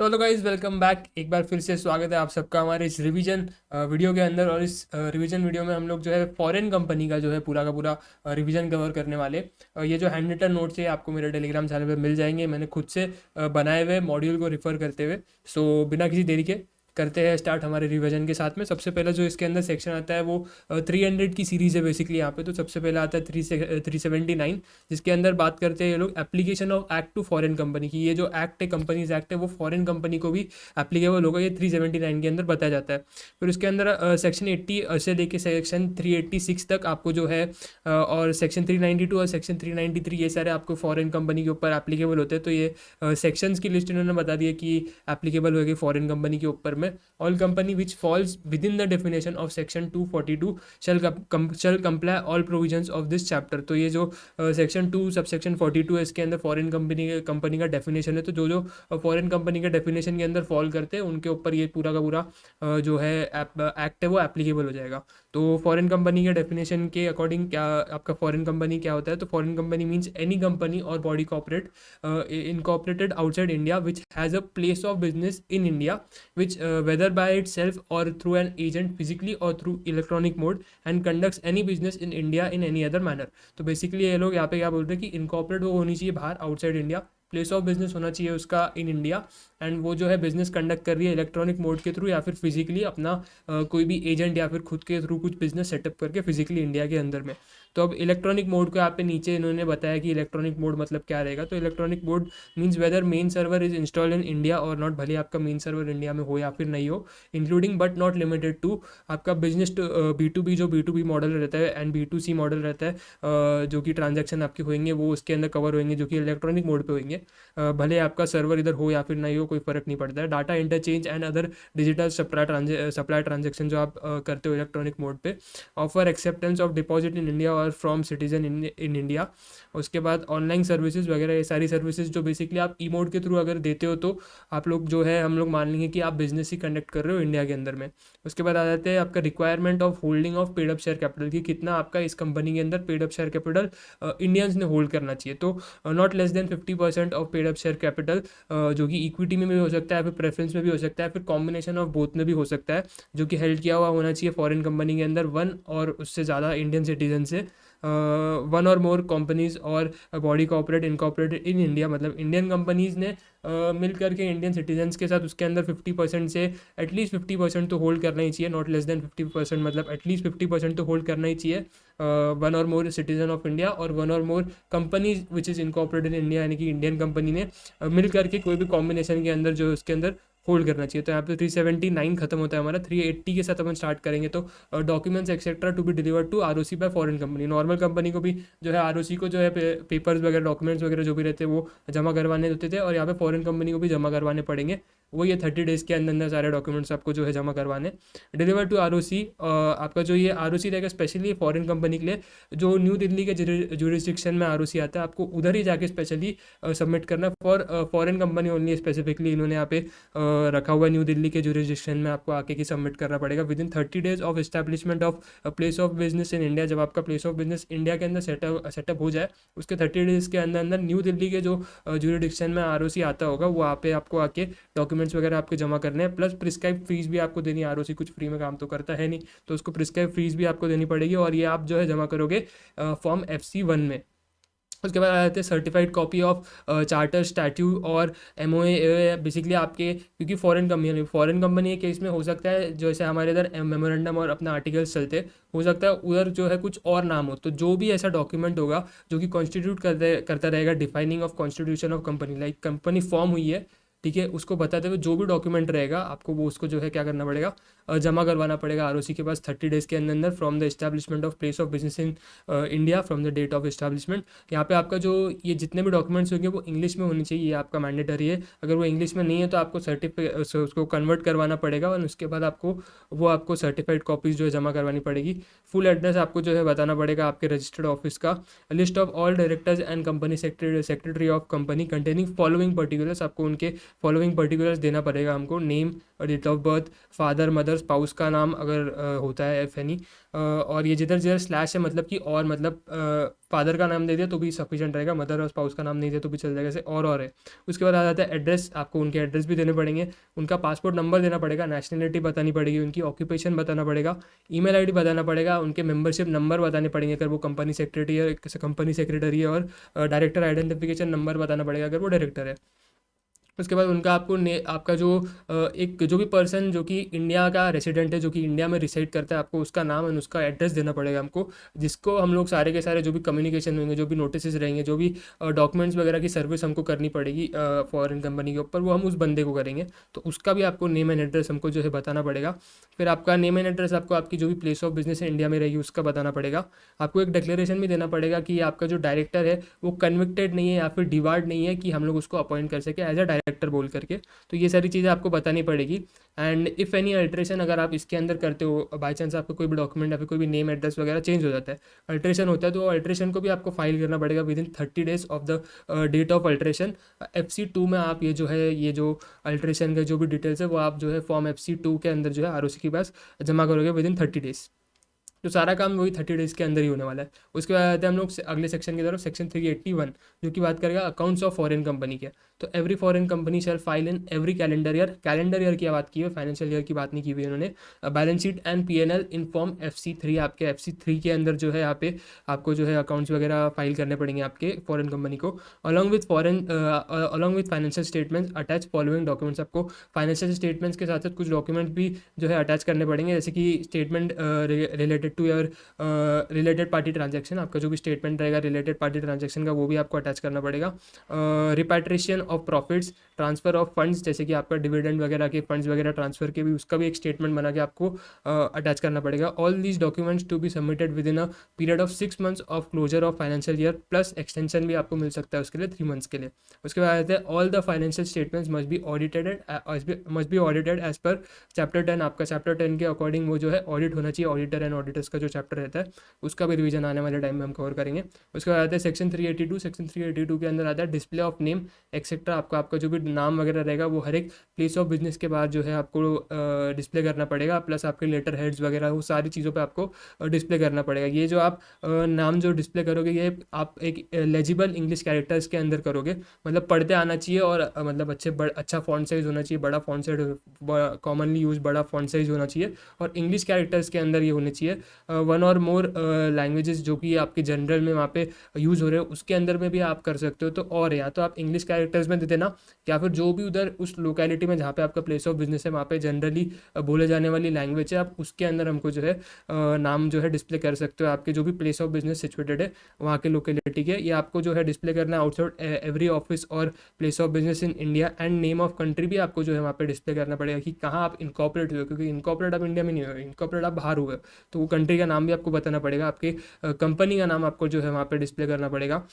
तो hello guys, welcome back. एक बार फिर से स्वागत है आप सबका हमारे इस रिवीजन वीडियो के अंदर। और इस रिवीजन वीडियो में हम लोग जो है फॉरेन कंपनी का जो है पूरा का पूरा रिवीजन कवर करने वाले। ये जो हैंड रिटन नोट्स है आपको मेरे टेलीग्राम चैनल पे मिल जाएंगे, मैंने खुद से बनाए हुए मॉड्यूल को रिफ़र करते हुए। सो बिना किसी देरी के करते हैं स्टार्ट हमारे रिवीजन के साथ में। सबसे पहले जो इसके अंदर सेक्शन आता है वो 300 की सीरीज़ है बेसिकली यहाँ पे। तो सबसे पहले आता है 379, जिसके अंदर बात करते हैं ये लोग application of act to foreign company की। ये जो एक्ट है, कंपनीज एक्ट है, वो फॉरेन कंपनी को भी एप्लीकेबल होगा, ये 379 के अंदर बताया जाता है। फिर उसके अंदर सेक्शन 80 से लेके सेक्शन 386 तक आपको जो है और सेक्शन 392 और सेक्शन 393 ये सारे आपको फॉरेन कंपनी के ऊपर एप्लीकेबल होते हैं। तो ये सेक्शंस की लिस्ट इन्होंने बता दी है कि एप्लीकेबल होगी फॉरेन कंपनी के ऊपर में। All company which falls with in the definition of section 242 shall comply all provisions of this chapter. तो ये जो सेक्शन 2 सब सेक्शन 42 है, इसके अंदर फॉरेन कंपनी का डेफिनेशन है। तो जो जो फॉरेन कंपनी के डेफिनेशन के अंदर फॉल करते हैं उनके ऊपर ये पूरा का पूरा जो है एक्ट है वो एप्लीकेबल हो जाएगा। तो फॉरेन कंपनी के डेफिनेशन के अकॉर्डिंग क्या आपका फॉरेन कंपनी क्या होता है? तो foreign company means any company और body corporate incorporated outside India which has a place of business in India, which whether by itself or through an agent physically or through electronic mode and conducts any business in India in any other manner। तो basically ये लोग यहाँ पे क्या बोलते हैं कि incorporate वो होनी चाहिए बाहर outside India, place of business होना चाहिए उसका इन इंडिया, एंड वो जो है बिजनेस कंडक्ट कर रही है इलेक्ट्रॉनिक मोड के थ्रू या फिर फिजिकली अपना कोई भी एजेंट या फिर खुद के थ्रू कुछ बिजनेस सेटअप करके फिजिकली इंडिया के अंदर में। तो अब इलेक्ट्रॉनिक मोड को यहाँ पे नीचे इन्होंने बताया कि इलेक्ट्रॉनिक मोड मतलब क्या रहेगा। तो electronic mode means whether main server is install in India और नॉट, भले आपका मेन सर्वर इंडिया में हो या फिर नहीं हो, including but not limited to आपका बिजनेस B2B जो B2B मॉडल रहता है एंड B2C मॉडल रहता है, जो कि ट्रांजैक्शन आपके होंगे वो उसके अंदर कवर होंगे जो कि इलेक्ट्रॉनिक मोड पे होंगे। भले आपका सर्वर इधर हो या फिर नहीं हो, कोई फर्क नहीं पड़ता है। Data interchange and other digital supply transaction जो आप करते हो इलेक्ट्रॉनिक मोड पे। Offer acceptance of deposit in India और फ्रॉम सिटीजन इन इंडिया। उसके बाद ऑनलाइन सर्विसेज वगैरह, ये सारी सर्विसेज जो बेसिकली आप ई मोड के थ्रू अगर देते हो तो आप लोग जो है हम लोग मान लेंगे कि आप बिजनेस ही कंडक्ट कर रहे हो इंडिया के अंदर में। उसके बाद आ जाते हैं आपका requirement of holding of paid up share capital, कि कितना आपका इस कंपनी के अंदर paid up share capital Indians ने होल्ड करना चाहिए। तो not less than 50% of paid up share capital, जो कि इक्विटी में भी हो सकता है, फिर प्रेफरेंस में भी हो सकता है, फिर कॉम्बिनेशन ऑफ बोथ में भी हो सकता है, जो कि हेल्ड किया हुआ होना चाहिए फॉरेन कंपनी के अंदर वन और उससे ज़्यादा इंडियन सिटीजन से। वन और मोर कंपनीज और body corporate incorporated in India, मतलब इंडियन कंपनीज ने मिल करके इंडियन सिटीजन्स के साथ उसके अंदर 50% से एटलीस्ट 50% तो होल्ड करना ही चाहिए। नॉट लेस देन 50%, मतलब एटलीस्ट 50% तो होल्ड करना ही चाहिए वन और मोर सिटीजन ऑफ इंडिया और वन और मोर companies which is incorporated in India, यानी कि इंडियन कंपनी ने मिल करके कोई भी कॉम्बिनेशन के अंदर जो उसके अंदर होल्ड करना चाहिए। तो यहाँ पे 379 खत्म होता है हमारा। 380 के साथ अपन स्टार्ट करेंगे। तो documents etcetera to be delivered to ROC by foreign company. Normal company को भी जो है ROC को जो है पेपर्स वगैरह डॉक्यूमेंट्स वगैरह जो भी रहते हैं वो जमा करवाने होते थे, और यहाँ पे फॉरेन कंपनी को भी जमा करवाने पड़ेंगे। वो ये 30 डेज़ के अंदर अंदर सारे डॉक्यूमेंट्स आपको जो है जमा करवाने। डिलीवर टू ROC, आपका जो ये ROC रहेगा स्पेशली फॉरेन कंपनी के लिए, जो न्यू दिल्ली के जुरिस्डिक्शन में ROC आता है, आपको उधर ही जाके स्पेशली सबमिट करना for foreign company only. Specifically इन्होंने यहाँ पे रखा हुआ न्यू दिल्ली के जुरिस्डिक्शन में आपको आके की सबमिट करना पड़ेगा within 30 days of establishment of place of business in India. जब आपका प्लेस ऑफ बिजनेस इंडिया के अंदर सेटअप हो जाए उसके 30 डेज के अंदर अंदर न्यू दिल्ली के जो जुरिस्डिक्शन में ROC आता होगा वो आप पे आपको आके डॉक्यूमेंट्स वगैरह आपके जमा करने हैं। प्लस प्रिस्क्राइब फीस भी आपको देनी है। ROC कुछ फ्री में काम तो करता है नहीं, तो उसको प्रिस्क्राइब फीस भी आपको देनी पड़ेगी, और ये आप जो है जमा करोगे फॉर्म FC1 में। उसके बाद आ जाते हैं certified copy of charter statute और MOA। बेसिकली आपके क्योंकि फॉरेन कंपनी के केस में हो सकता है जैसे हमारे इधर मेमोरेंडम और अपना आर्टिकल्स चलते, हो सकता है उधर जो है कुछ और नाम हो। तो जो भी ऐसा डॉक्यूमेंट होगा जो कि कॉन्स्टिट्यूट करता रहेगा defining of constitution of company, like company form हुई है, ठीक है, उसको बताते हुए जो भी डॉक्यूमेंट रहेगा आपको वो उसको जो है क्या करना पड़ेगा, जमा करवाना पड़ेगा ROC के पास 30 डेज़ के अंदर अंदर from the establishment of place of business in India from the date of establishment. यहाँ पे आपका जो ये जितने भी डॉक्यूमेंट्स होंगे वो इंग्लिश में होनी चाहिए, ये आपका मैंडेटरी है। अगर वो इंग्लिश में नहीं है तो आपको उसको कन्वर्ट करवाना पड़ेगा, और उसके बाद आपको सर्टिफाइड कॉपीज़ जो है जमा करवानी पड़ेगी। फुल एड्रेस आपको जो है बताना पड़ेगा आपके रजिस्टर्ड ऑफिस का। List of all directors and company secretary of company containing following particulars, आपको उनके फॉलोइंग पर्टिकुलर्स देना पड़ेगा हमको, नेम और date of birth, father mother spouse का नाम अगर होता है इफ एनी, और ये जिधर जिधर स्लैश है मतलब कि और मतलब फादर का नाम दे दिया तो भी सफिशिएंट रहेगा, मदर और स्पाउस का नाम नहीं दिया तो भी चल जाएगा, जैसे और है। उसके बाद आ जाता है एड्रेस, आपको उनके एड्रेस भी देने पड़ेंगे, उनका पासपोर्ट नंबर देना पड़ेगा, नेशनलिटी बतानी पड़ेगी, उनकी ऑक्यूपेशन बताना पड़ेगा, ईमेल आईडी बताना पड़ेगा, उनके मेंबरशिप नंबर बताने पड़ेंगे अगर वो कंपनी सेक्रेटरी है, और डायरेक्टर आइडेंटिफिकेशन नंबर बताना पड़ेगा अगर वो डायरेक्टर है। उसके बाद उनका आपका जो एक जो भी पर्सन जो कि इंडिया का रेसिडेंट है, जो कि इंडिया में रिसाइड करता है, आपको उसका नाम और उसका एड्रेस देना पड़ेगा हमको, जिसको हम लोग सारे के सारे जो भी कम्युनिकेशन होंगे, जो भी नोटिस रहेंगे, जो भी डॉक्यूमेंट्स वगैरह की सर्विस हमको करनी पड़ेगी फॉरेन कंपनी के ऊपर, वो हम उस बंदे को करेंगे। तो उसका भी आपको नेम एंड एड्रेस हमको जो है बताना पड़ेगा। फिर आपका नेम एंड एड्रेस आपको आपकी जो भी प्लेस ऑफ बिजनेस है इंडिया में रहेगी उसका बताना पड़ेगा। आपको एक डिक्लेरेशन भी देना पड़ेगा कि आपका जो डायरेक्टर है वो कन्विक्टेड नहीं है या फिर डिवार्ड नहीं है कि हम लोग उसको अपॉइंट कर सके एज अ डायरेक्टर बोल करके। तो ये सारी चीज़ें आपको बतानी पड़ेगी। एंड इफ़ एनी अल्ट्रेशन अगर आप इसके अंदर करते हो, बाई चांस आपका कोई भी डॉक्यूमेंट या फिर कोई भी नेम एड्रेस वगैरह चेंज हो जाता है, अल्ट्रेशन होता है, तो अल्ट्रेशन को भी आपको फाइल करना पड़ेगा within 30 days of the date of alteration. FC2 में आप ये जो अल्ट्रेशन के जो भी डिटेल्स है वो आप जो है फॉर्म FC2 के अंदर जो है ROC के पास जमा करोगे विद इन 30 डेज। तो सारा काम वही 30 डेज़ के अंदर ही होने वाला है। उसके बाद आते हैं हम लोग अगले सेक्शन की तरफ, सेक्शन 381, जो कि बात करेगा अकाउंट्स ऑफ फॉरेन कंपनी के। तो every foreign company shell file in every calendar year की बात की है, फाइनेंशियल ईयर की बात नहीं की हुई उन्होंने। Balance sheet and PNL in form FC3, आपके FC3 के अंदर जो है यहाँ पे आपको जो है अकाउंट्स वगैरह फाइल करने पड़ेंगे आपके फॉरेन कंपनी को। Along with financial statements attach following documents, आपको फाइनेंशियल स्टेटमेंट्स के साथ साथ कुछ डॉक्यूमेंट्स भी जो है अटैच करने पड़ेंगे, जैसे कि statement related to your related party transaction, आपका जो भी स्टेटमेंट रहेगा रिलेटेड पार्टी ट्रांजैक्शन का वो भी आपको अटैच करना पड़ेगा। Repatriation of profits, transfer of funds, जैसे कि आपका डिविडेंड वगैरह के फंड्स वगैरह ट्रांसफर के भी उसका भी एक स्टेटमेंट बना के आपको अटैच करना पड़ेगा। All these documents to be submitted within a period of 6 months of closure of financial year, plus extension भी आपको मिल सकता है उसके लिए 3 मंथ्स के लिए। उसके बाद आते हैं all the financial statements must be audited as per chapter 10, आपका चैप्टर 10 के अकॉर्डिंग वो जो है ऑडिट होना चाहिए। ऑडिटर एंड ऑडिटर्स का जो चैप्टर रहता है उसका भी रिवीजन आने वाले टाइम में हम कवर करेंगे। उसके बाद आता है सेक्शन 382 के अंदर आता है डिस्प्ले ऑफ नेम एक्सेट्रा, आपका जो भी नाम वगैरह रहेगा वो हर एक प्लेस ऑफ बिजनेस के बाद जो है आपको डिस्प्ले करना पड़ेगा, प्लस आपके लेटर हेड्स वगैरह वो सारी चीज़ों पे आपको डिस्प्ले करना पड़ेगा। ये जो आप नाम जो डिस्प्ले करोगे ये आप एक लेजिबल इंग्लिश कैरेक्टर्स के अंदर करोगे, मतलब पढ़ते आना चाहिए और मतलब अच्छा फॉन्ट साइज होना चाहिए, बड़ा फॉन्ट साइज, कॉमनली यूज बड़ा फॉन्ट साइज होना चाहिए, और इंग्लिश कैरेक्टर्स के अंदर ये होने चाहिए। वन और मोर लैंग्वेजेस जो कि आपके जनरल में वहाँ पे यूज़ हो रहे हो उसके अंदर में भी आप कर सकते हो। तो और या तो आप इंग्लिश कैरेक्टर्स में दे देना, या फिर जो भी उधर उस लोकेलिटी में जहाँ पे आपका प्लेस ऑफ बिजनेस है वहाँ पे जनरली बोले जाने वाली लैंग्वेज है, आप उसके अंदर हमको जो है नाम जो है डिस्प्ले कर सकते हो। आपके जो भी प्लेस ऑफ बिजनेस सिचुएटेड है वहाँ के लोकेलिटी के, ये आपको जो है डिस्प्ले करना है आउटसाइड एवरी ऑफिस और place of business in India, and name of country भी आपको जो है वहाँ पे डिस्प्ले करना पड़ेगा कि कहाँ आप इनकॉर्पोरेट हुए, क्योंकि इनकॉर्पोरेट आप इंडिया में नहीं हुए, इनकॉर्पोरेट आप बाहर हुए, तो वो कंट्री का नाम भी आपको बताना पड़ेगा, आपके कंपनी का नाम आपको जो है वहाँ पे डिस्प्ले करना पड़ेगा।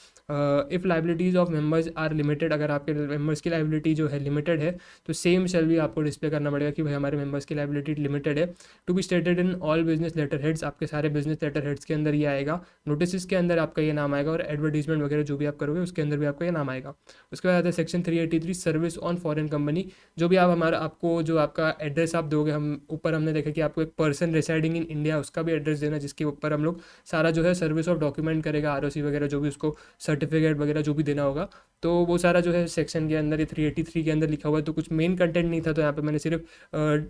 If liabilities of members are limited, अगर आपके मेंबर्स की लाइबिलिटी जो है लिमिटेड है तो सेम शैल भी आपको डिस्प्ले करना पड़ेगा कि भाई हमारे मेंबर्स की लाइबिलिटी लिमिटेड है। To be stated in all business letter heads, आपके सारे बिजनेस लेटर हेड्स के अंदर ये आएगा, नोटिस के अंदर आपका ये नाम आएगा, और एडवर्टीजमेंट वगैरह जो भी आप करोगे उसके अंदर भी आपका ये नाम आएगा। उसके बाद आता है section 383 service on foreign company, जो भी आप आपको जो आपका एड्रेस आप दोगे, हम ऊपर हमने देखा कि आपको एक पर्सन रिसाइडिंग इन इंडिया उसका भी एड्रेस देना, जिसके ऊपर हम लोग सारा जो है सर्विस ऑफ डॉक्यूमेंट करेगा, ROC वगैरह जो भी उसको सर्टिफिकेट वगैरह जो भी देना होगा, तो वो सारा जो है सेक्शन के अंदर ये 383 के अंदर लिखा हुआ है। तो कुछ मेन कंटेंट नहीं था, तो यहाँ पे मैंने सिर्फ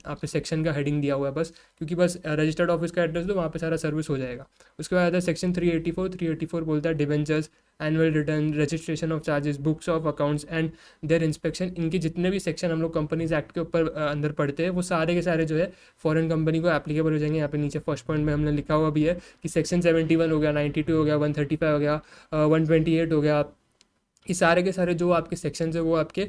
आपके सेक्शन का हेडिंग दिया हुआ है बस, क्योंकि बस रजिस्टर्ड ऑफिस का एड्रेस दो वहाँ पे सारा सर्विस हो जाएगा। उसके बाद आता है सेक्शन 384 बोलता है debentures, annual return, registration of charges, books of accounts and their inspection. इनके जितने भी सेक्शन हम लोग कंपनीज एक्ट के ऊपर अंदर पढ़ते हैं वो सारे के सारे जो है फॉरेन कंपनी को एप्लीकेबल हो जाएंगे। यहाँ पे नीचे फर्स्ट पॉइंट में हमने लिखा हुआ भी है कि सेक्शन 71 हो गया, 92 हो गया, 135 हो गया, 128 हो गया, ये सारे के सारे जो आपके सेक्शंस है वो आपके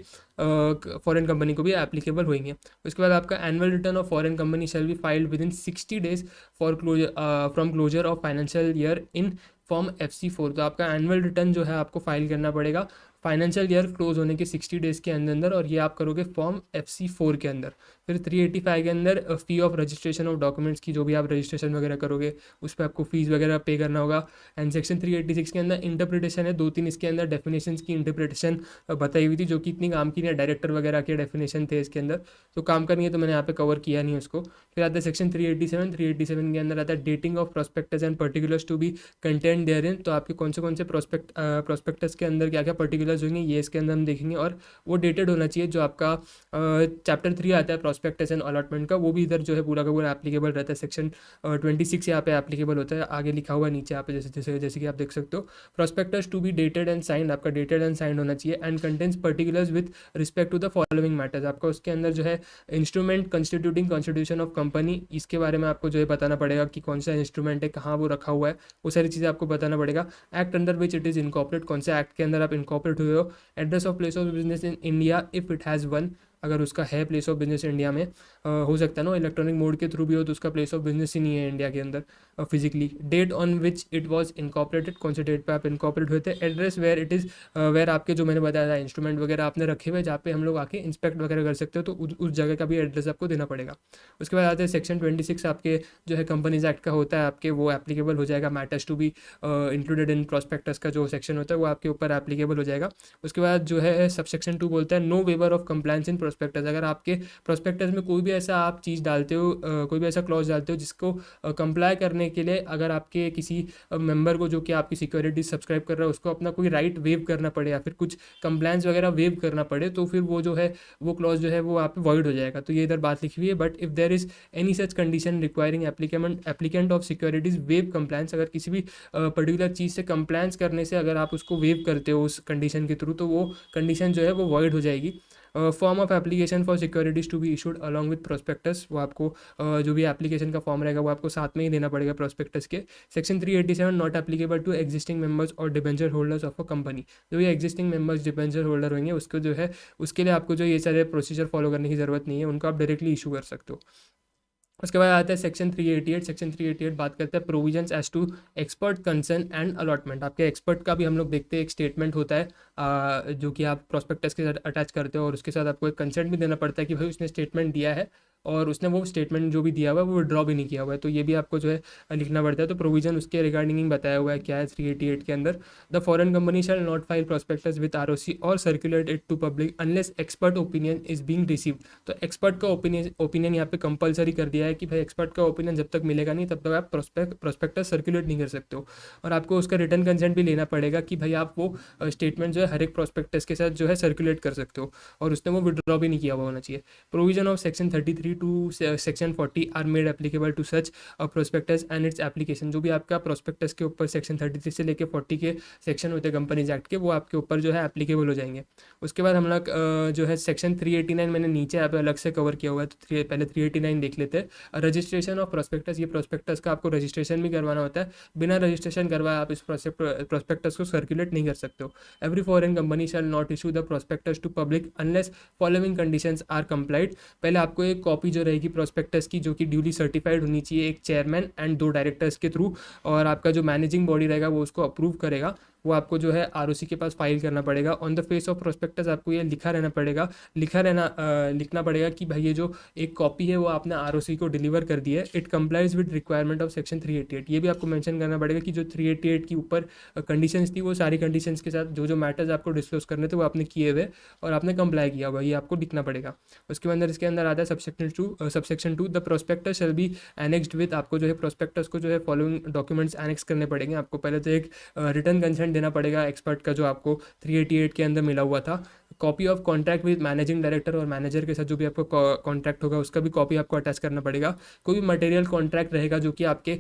फॉरेन कंपनी को भी एप्लीकेबल होंगे। उसके बाद आपका annual return of foreign company shall be filed within 60 days for from closure of financial year in form FC4। तो आपका एनुअल रिटर्न जो है आपको फाइल करना पड़ेगा फाइनेंशियल ईयर क्लोज होने के 60 डेज़ के अंदर अंदर, और ये आप करोगे फॉर्म FC4 के अंदर। फिर 385 के अंदर फ़ी ऑफ रजिस्ट्रेशन ऑफ डॉक्यूमेंट्स की, जो भी आप रजिस्ट्रेशन वगैरह करोगे उस पर आपको फीस वगैरह पे करना होगा। एंड सेक्शन 386 के अंदर इंटरप्रिटेशन है, 2-3 इसके अंदर डेफिनेशंस की इंटरप्रिटेशन बताई हुई थी, जो कि इतनी काम की नहीं है, डायरेक्टर वगैरह के डेफिनेशन थे इसके अंदर, तो काम का नहीं है, तो मैंने यहाँ पे कवर किया नहीं उसको। फिर आता है सेक्शन 387 के अंदर आता है dating of prospectus and particulars to be content therein. तो आपके कौन से प्रोस्पेक्टस के अंदर क्या क्या पर्टिकुलर्स होंगे ये इसके अंदर हम देखेंगे, और वो डेटेड होना चाहिए। जो आपका चैप्टर 3 आता है प्रोस्पेक्टस एंड अलॉटमेंट का, वो भी इधर जो है पूरा का पूरा एप्लीकेबल रहता है। सेक्शन 26 यहाँ पे एप्लीकेबल होता है, आगे लिखा हुआ नीचे यहाँ पे जैसे कि आप देख सकते हो। Prospectus to be dated and signed, आपका डेटेड एंड साइंड होना चाहिए। And contents particulars with respect to the following matters, आपका उसके अंदर जो है instrument constituting constitution of company, इसके बारे में आपको जो है बताना पड़ेगा कि कौन सा इंस्ट्रूमेंट है, कहाँ वो रखा हुआ है, वो सारी चीज़ें आपको बताना पड़ेगा। Act under which it is incorporate, कौन से एक्ट के अंदर आप इनकॉर्पोरेट हुए हो। Address of place of business in India if it has one, अगर उसका है प्लेस ऑफ बिजनेस इंडिया में, हो सकता है ना इलेक्ट्रॉनिक मोड के थ्रू भी हो, तो उसका प्लेस ऑफ बिजनेस ही नहीं है इंडिया के अंदर physically. Date on which it was incorporated, कौन से डेट पे आप इनकॉर्पोरेट हुए थे। Address where it is, where आपके जो मैंने बताया था इंस्ट्रूमेंट वगैरह आपने रखे हुए जहाँ पे हम लोग आके इंस्पेक्ट वगैरह कर सकते हो, तो उस जगह का भी एड्रेस आपको देना पड़ेगा। उसके बाद आते हैं सेक्शन 26 आपके जो है कंपनीज एक्ट का होता है, आपके वो एप्लीकेबल हो जाएगा। Matters to be included in prospectus का जो सेक्शन होता है वो आपके ऊपर एप्लीकेबल हो जाएगा। उसके बाद जो है सबसेक्शन 2 बोलता है no waiver of compliance in prospectus, अगर आपके प्रोस्पेक्टस में कोई भी ऐसा आप चीज़ डालते हो, कोई भी ऐसा क्लॉज डालते हो जिसको कंप्लाई करने के लिए अगर आपके किसी मेंबर को जो कि आपकी सिक्योरिटी सब्सक्राइब कर रहा है उसको अपना कोई राइट वेव करना पड़े, या फिर कुछ कंप्लायंस वगैरह वेव करना पड़े, तो फिर वो जो है वो क्लॉज जो है वो आप वॉइड हो जाएगा। तो ये इधर बात लिखी हुई है। But if there is any such condition requiring applicant of securities waive compliance, अगर किसी भी पर्टिकुलर चीज़ से कंप्लायंस करने से अगर आप उसको वेव करते हो उस कंडीशन के थ्रू, तो वो कंडीशन जो है वो वॉइड हो जाएगी। Form of application for securities to be issued along with prospectus, वो आपको जो भी एप्लीकेशन का फॉर्म रहेगा वो आपको साथ में ही देना पड़ेगा प्रोस्पेक्टस के। Section 387 not applicable to existing members और debenture holders of a company, जो ये एग्जिस्टिंग मेंबर्स डिबेंचर होल्डर होंगे उसको जो है उसके लिए आपको जो ये सारे प्रोसीजर फॉलो करने की ज़रूरत नहीं है, उनको आप डायरेक्टली इशू कर सकते हो। उसके बाद आता है सेक्शन 388। सेक्शन 388 बात करते हैं provisions as to expert concern and allotment. आपके एक्सपर्ट का भी हम लोग देखते हैं, एक स्टेटमेंट होता है जो कि आप प्रोस्पेक्टस के साथ अटैच करते हो, और उसके साथ आपको एक कंसेंट भी देना पड़ता है कि भाई उसने स्टेटमेंट दिया है और उसने वो स्टेटमेंट जो भी दिया हुआ है वो विड्रॉ भी नहीं किया हुआ है, तो ये भी आपको जो है लिखना पड़ता है। तो प्रोविजन उसके रिगार्डिंग ही बताया हुआ है क्या है 388 के अंदर। The foreign company shall not file prospectus with ROC और circulate it to public unless expert opinion is being received. तो एक्सपर्ट का ओपिनियन यहाँ पे कंपलसरी कर दिया है कि भाई एक्सपर्ट का ओपिनियन जब तक मिलेगा नहीं तब तक आप प्रोस्पेक्टस सर्कुलेट नहीं कर सकते हो, और आपको उसका रिटर्न कंसेंट भी लेना पड़ेगा कि भाई आप वो स्टेटमेंट जो है हर एक प्रोस्पेक्टस के साथ जो है सर्कुलेट कर सकते हो, और उसने वो विड्रॉ भी नहीं किया हुआ होना चाहिए। Provision of section 33 to section 40 are made applicable to such prospectus and its application. जो भी आपका प्रोस्पेक्टस के ऊपर सेक्शन 33 से लेकर 40 के सेक्शन होते हैं कंपनीज एक्ट के, वो आपके ऊपर जो है एप्लीकेबल हो जाएंगे। उसके बाद हम लोग जो है सेक्शन 389 मैंने नीचे यहाँ पे अलग से कवर किया हुआ है, तो पहले 389 देख लेते हैं। रजिस्ट्रेशन ऑफ प्रोस्पेक्टस, ये प्रोस्पेक्टस का आपको रजिस्ट्रेशन भी करवाना होता है, बिना रजिस्ट्रेशन करवाए आप इस प्रोस्पेक्टस को सर्कुलेट नहीं कर सकते हो। Every foreign company shall not issue the prospectus to public unless following conditions are complied. पहले आपको एक कॉपी जो रहेगी प्रोस्पेक्टस की जो कि ड्यूली सर्टिफाइड होनी चाहिए, एक चेयरमैन एंड 2 डायरेक्टर्स के थ्रू, और आपका जो मैनेजिंग बॉडी रहेगा वो उसको अप्रूव करेगा, वो आपको जो है ROC के पास फाइल करना पड़ेगा। On the face of prospectus आपको ये लिखना पड़ेगा कि भाई ये जो एक कॉपी है वो आपने ROC को डिलीवर कर दी है, it complies with requirement of section 388। ये भी आपको मेंशन करना पड़ेगा कि जो 388 की ऊपर कंडीशंस थी वो सारी कंडीशंस के साथ जो मैटर्स आपको डिस्क्लोज करने थे वो आपने किए हुए और आपने कंप्लाई किया हुआ, ये आपको लिखना पड़ेगा। उसके अंदर इसके अंदर आता है subsection 2 the prospectus shall be annexed with, आपको जो है प्रोस्पेक्टस को जो है फॉलोइंग डॉक्यूमेंट्स एनेक्स करने पड़ेंगे। आपको पहले तो एक रिटर्न कंसेंट देना पड़ेगा एक्सपर्ट का जो आपको 388 के अंदर मिला हुआ था। Copy of contract with managing director, और मैनेजर के साथ जो भी आपको कॉन्ट्रैक्ट होगा उसका भी कॉपी आपको अटैच करना पड़ेगा। कोई भी मटेरियल कॉन्ट्रैक्ट रहेगा जो कि आपके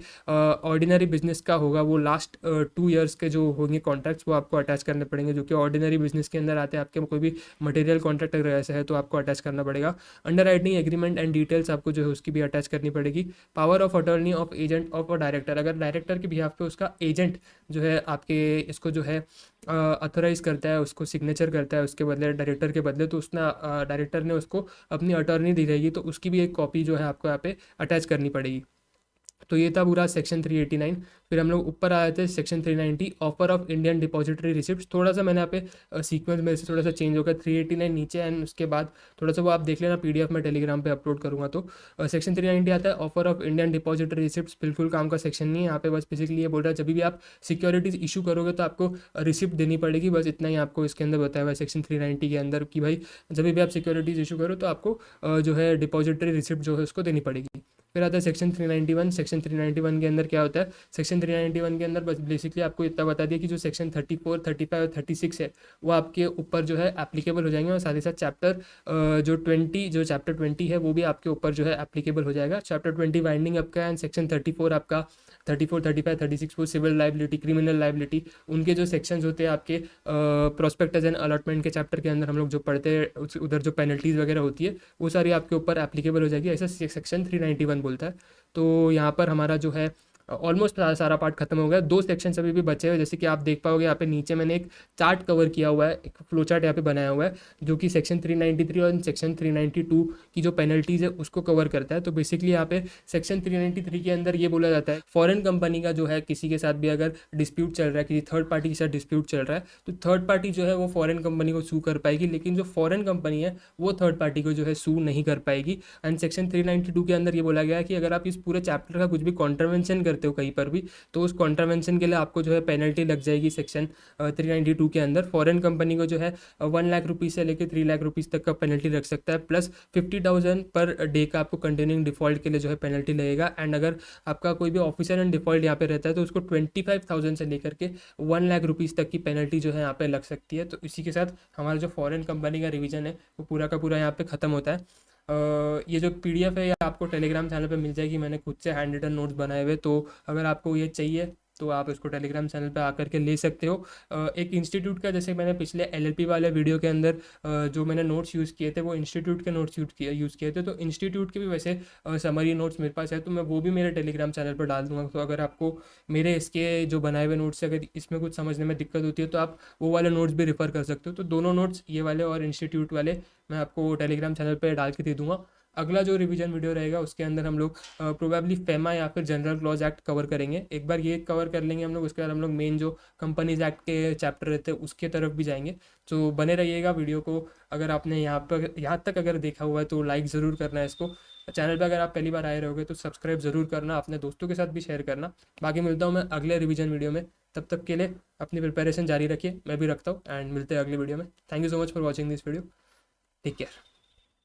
ऑर्डिनरी बिजनेस का होगा, वो लास्ट 2 ईयर्स के जो होंगे कॉन्ट्रैक्ट्स वो आपको अटैच करने पड़ेंगे, जो कि ऑर्डिनरी बिजनेस के अंदर आते हैं। आपके कोई भी मटेरियल कॉन्ट्रैक्ट अगर ऐसा है तो आपको अटैच करना पड़ेगा। Under writing agreement and details आपको जो है उसकी भी अटैच करनी पड़ेगी। Power of attorney of agent of a director, अगर डायरेक्टर के बिहाफ पे उसका एजेंट जो है आपके इसको जो है अथोराइज करता है, उसको सिग्नेचर करता है उसके बदले, डायरेक्टर के बदले, तो उसने डायरेक्टर ने उसको अपनी अटॉर्नी दी रहेगी तो उसकी भी एक कॉपी जो है आपको यहाँ पे अटैच करनी पड़ेगी। तो ये था पूरा सेक्शन 389। फिर हम लोग ऊपर आए थे section 390 offer of Indian depository receipt. थोड़ा सा मैंने यहाँ पे सीक्वेंस में से थोड़ा सा चेंज होगा, 389 नीचे एंड उसके बाद थोड़ा सा वो आप देख लेना, पीडीएफ में टेलीग्राम पे अपलोड करूँगा। तो सेक्शन 390 आता है offer of Indian depository receipt. बिल्कुल काम का सेक्शन नहीं है यहाँ पे, बस बेसिकली ये बोल रहा है जब भी आप सिक्योरिटीज इशू करोगे तो आपको रिसिप्ट देनी पड़ेगी, बस इतना ही आपको इसके अंदर बताया हुआ है सेक्शन 390 के अंदर कि भाई जब भी आप सिक्योरिटीज इशू करो तो आपको जो है डिपॉजिटरी रिसिप्ट जो है उसको देनी पड़ेगी। फिर आता है सेक्शन 391। सेक्शन 391 के अंदर क्या होता है, सेक्शन 391 के अंदर बस बेसिकली आपको इतना बता दिया कि जो सेक्शन 34, 35 और 36 है वो आपके ऊपर जो है एप्लीकेबल हो जाएंगे, और साथ ही साथ जो चैप्टर 20 है वो भी आपके ऊपर जो है एप्लीकेबल हो जाएगा। चैप्टर 20 वाइंडिंग आपका एंड सेक्शन 34 आपका 34, 35, 36 वो सिविल लाइबिलिटी, क्रिमिनल लाइबिलिटी, उनके जो सेक्शंस होते हैं आपके प्रोस्पेक्टस एंड अलॉटमेंट के चैप्टर के अंदर हम लोग जो पढ़ते हैं उधर जो पेनल्टीज वगैरह होती है वो सारी आपके ऊपर एप्लीकेबल हो जाएगी, ऐसा सेक्शन 391 बोलता है। तो यहाँ पर हमारा जो है ऑलमोस्ट सारा पार्ट खत्म हो गया। 2 सेक्शन अभी भी बचे हुए, जैसे कि आप देख पाओगे यहाँ पे नीचे मैंने एक चार्ट कवर किया हुआ है, एक फ्लो चार्ट यहाँ पे बनाया हुआ है जो कि सेक्शन 393 और सेक्शन 392 की जो पेनल्टीज है उसको कवर करता है। तो बेसिकली यहाँ पे सेक्शन 393 के अंदर ये बोला जाता है फॉरेन कंपनी का जो है किसी के साथ भी अगर डिस्प्यूट चल रहा है, किसी थर्ड पार्टी के साथ डिस्प्यूट चल रहा है, तो थर्ड पार्टी जो है वो फॉरेन कंपनी को सू कर पाएगी, लेकिन जो फॉरेन कंपनी है वो थर्ड पार्टी को जो है सू नहीं कर पाएगी। एंड सेक्शन 392 के अंदर ये बोला गया है कि अगर आप इस पूरे चैप्टर का कुछ भी कॉन्ट्रावेंशन करते हो कहीं पर भी, तो उस कॉन्ट्रावेंशन के लिए आपको जो है पेनल्टी लग जाएगी सेक्शन 392 के अंदर। फॉरेन कंपनी को जो है 1 लाख रुपीज़ से लेकर 3 लाख रुपीज़ तक का पेनल्टी लग सकता है, प्लस 50,000 पर डे का आपको कंटिन्यूइंग डिफॉल्ट के लिए जो है पेनल्टी लगेगा। एंड अगर आपका कोई भी ऑफिसर एंड डिफॉल्ट यहाँ पे रहता है तो उसको 25,000 से लेकर के 1 लाख रुपीज़ तक की पेनल्टी जो है यहाँ पे लग सकती है। तो इसी के साथ हमारा जो फॉरेन कंपनी का रिवीजन है वो पूरा का पूरा यहाँ पे ख़त्म होता है। ये जो पीडीएफ है ये आपको टेलीग्राम चैनल पे मिल जाएगी, मैंने खुद से हैंड रिटन नोट्स बनाए हुए, तो अगर आपको ये चाहिए तो आप इसको टेलीग्राम चैनल पे आकर के ले सकते हो। एक इंस्टीट्यूट का, जैसे मैंने पिछले एलएलपी वाले वीडियो के अंदर जो मैंने नोट्स यूज़ किए थे वो इंस्टीट्यूट के नोट्स यूज़ किए थे, तो इंस्टीट्यूट के भी वैसे समरी नोट्स मेरे पास है, तो मैं वो भी मेरे टेलीग्राम चैनल पर डाल दूंगा। तो अगर आपको मेरे इसके जो बनाए हुए नोट्स से अगर इसमें कुछ समझने में दिक्कत होती है तो आप वो वाले नोट्स भी रेफ़र कर सकते हो। तो दोनों नोट्स, ये वाले और इंस्टीट्यूट वाले, मैं आपको टेलीग्राम चैनल पर डाल के दे दूँगा। अगला जो रिवीजन वीडियो रहेगा उसके अंदर हम लोग प्रोबेबली फेमा या फिर जनरल क्लॉज एक्ट कवर करेंगे। एक बार ये कवर कर लेंगे हम लोग, उसके बाद हम लोग मेन जो कंपनीज एक्ट के चैप्टर रहते हैं उसके तरफ भी जाएंगे। तो बने रहिएगा वीडियो को। अगर आपने यहाँ तक अगर देखा हुआ है तो लाइक ज़रूर करना है इसको। चैनल पर अगर आप पहली बार आए रहोगे तो सब्सक्राइब ज़रूर करना, अपने दोस्तों के साथ भी शेयर करना। बाकी मिलता हूँ मैं अगले रिवीजन वीडियो में, तब तक के लिए अपनी प्रिपरेशन जारी रखिए, मैं भी रखता हूँ, एंड मिलते हैं अगले वीडियो में। Thank you so much for watching this video. Take care.